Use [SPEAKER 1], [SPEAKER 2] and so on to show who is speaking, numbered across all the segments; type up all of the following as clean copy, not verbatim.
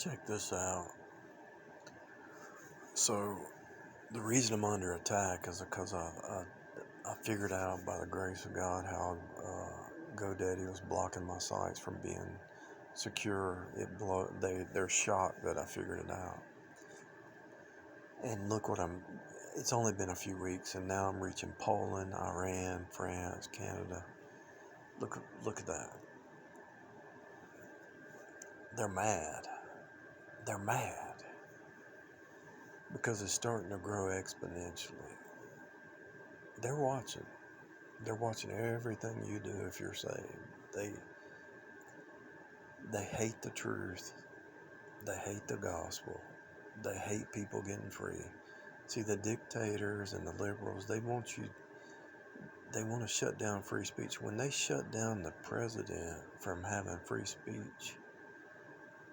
[SPEAKER 1] Check this out. So, the reason I'm under attack is because I figured out by the grace of God how GoDaddy was blocking my sites from being secure. They're shocked that I figured it out. And look what it's only been a few weeks, and now I'm reaching Poland, Iran, France, Canada. Look at that. They're mad. They're mad because it's starting to grow exponentially. They're watching. They're watching everything you do if you're saved. They hate the truth. They hate the gospel. They hate people getting free. See, the dictators and the liberals, they want to shut down free speech. When they shut down the president from having free speech,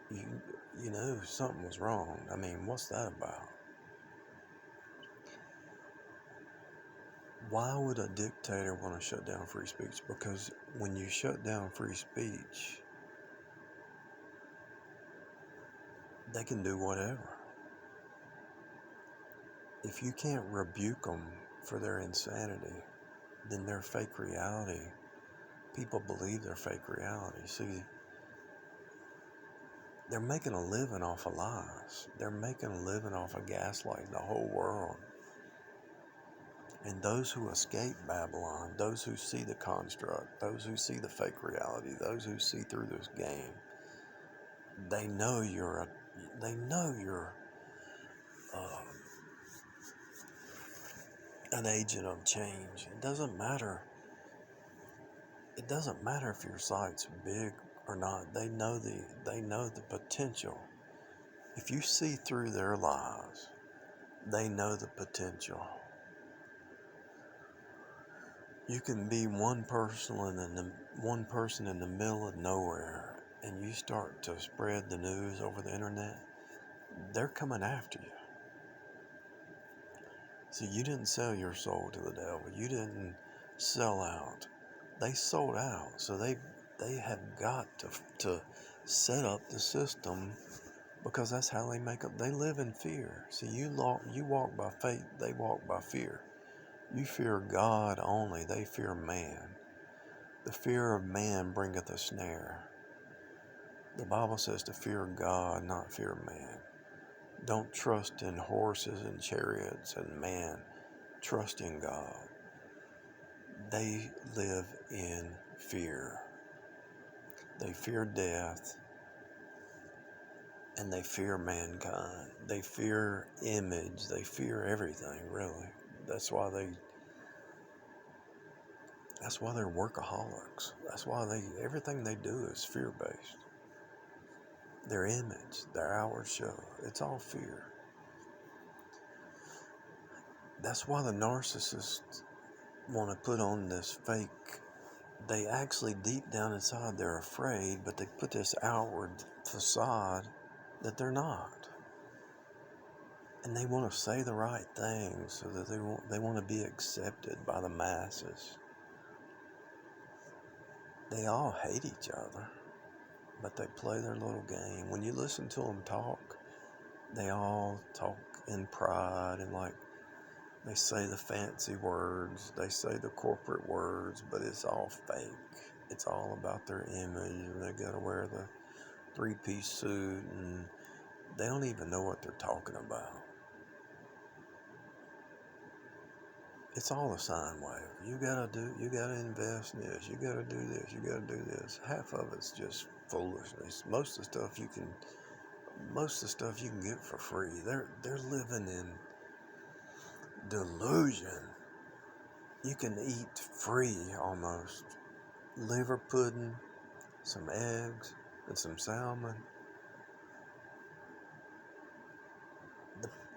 [SPEAKER 1] you know something was wrong. I mean, what's that about? Why would a dictator want to shut down free speech? Because when you shut down free speech, they can do whatever. If you can't rebuke them for their insanity, then their fake reality, people believe their fake reality. See, they're making a living off of lies. They're making a living off of gaslighting the whole world. And those who escape Babylon, those who see the construct, those who see the fake reality, those who see through this game, they know you're uh, an agent of change. It doesn't matter. It doesn't matter if your site's big or not. They know the potential. If you see through their lies, they know the potential. You can be one person in the middle of nowhere, and you start to spread the news over the internet. They're coming after you. See, you didn't sell your soul to the devil. You didn't sell out. They sold out. So they have got to set up the system, because that's how they make up. They live in fear. See, you walk by faith. They walk by fear. You fear God only. They fear man. The fear of man bringeth a snare. The Bible says to fear God, not fear man. Don't trust in horses and chariots and man. Trust in God. They live in fear. They fear death, and they fear mankind. They fear image. They fear everything, really. That's why they're workaholics. That's why everything they do is fear-based. Their image, their outward show, it's all fear. That's why the narcissists want to put on this fake. They actually, deep down inside, they're afraid, but they put this outward facade that they're not. And they want to say the right things so that they want to be accepted by the masses. They all hate each other, but they play their little game. When you listen to them talk, they all talk in pride, and like they say the fancy words, they say the corporate words, but it's all fake. It's all about their image, and they gotta wear the 3-piece suit, and they don't even know what they're talking about. It's all a sine wave. You gotta invest in this, you gotta do this, you gotta do this. Half of it's just foolishness. Most of the stuff you can get for free. They're living in delusion. You can eat free almost. Liver pudding, some eggs, and some salmon.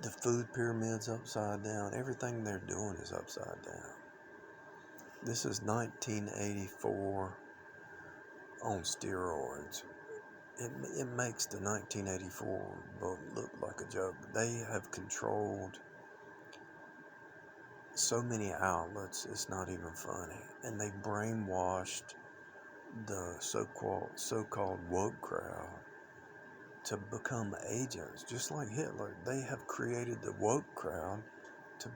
[SPEAKER 1] The food pyramid's upside down. Everything they're doing is upside down. This is 1984 on steroids. It makes the 1984 book look like a joke. They have controlled so many outlets, it's not even funny. And they brainwashed the so-called woke crowd to become agents, just like Hitler. They have created the woke crowd to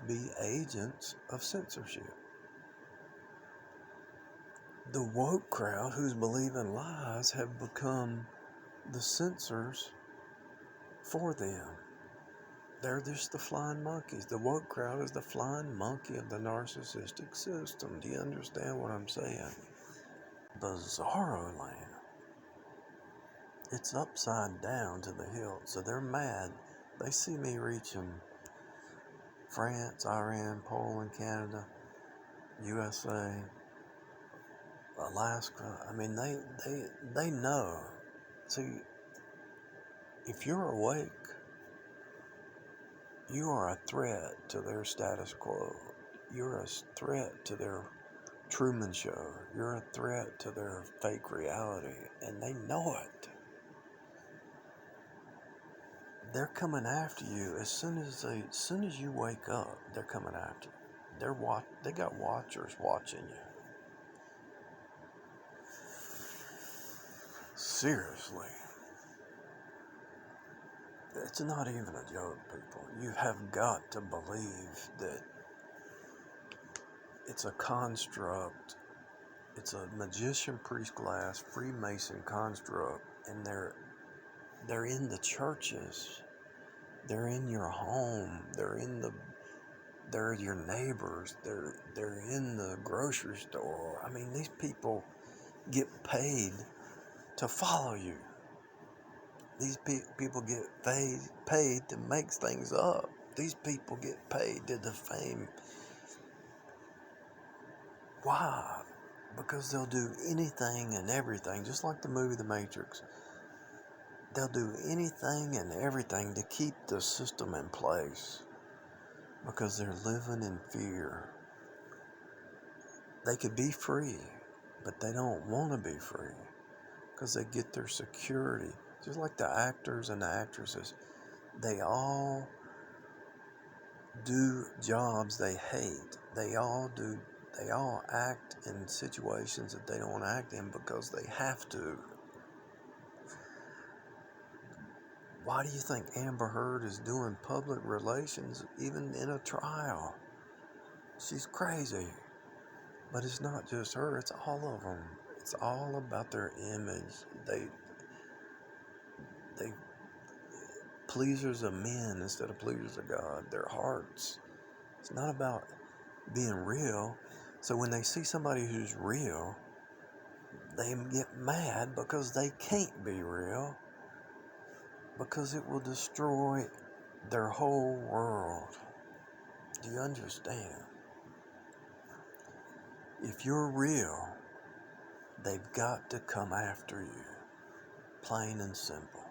[SPEAKER 1] be agents of censorship. The woke crowd who's believing lies have become the censors for them. They're just the flying monkeys. The woke crowd is the flying monkey of the narcissistic system. Do you understand what I'm saying? Bizarro land. It's upside down to the hilt, so they're mad. They see me reaching France, Iran, Poland, Canada, USA, Alaska. I mean, they know. See, if you're awake, you are a threat to their status quo. You're a threat to their Truman Show. You're a threat to their fake reality, and they know it. They're coming after you as soon as you wake up. They're coming after you. They got watchers watching you. Seriously. It's not even a joke, people. You have got to believe that it's a construct. It's a magician, priest class, Freemason construct, and they're in the churches. They're in your home. They're your neighbors. They're in the grocery store. I mean, these people get paid to follow you. These people get paid to make things up. These people get paid to defame. Why? Because they'll do anything and everything, just like the movie The Matrix. They'll do anything and everything to keep the system in place because they're living in fear. They could be free, but they don't want to be free because they get their security. Just like the actors and the actresses, they all do jobs they hate. They all act in situations that they don't act in because they have to. Why do you think Amber Heard is doing public relations even in a trial? She's crazy. But it's not just her, it's all of them. It's all about their image. They pleasers of men instead of pleasers of God. Their hearts. It's not about being real. So when they see somebody who's real, they get mad because they can't be real, because it will destroy their whole world. Do you understand? If you're real, they've got to come after you. Plain and simple.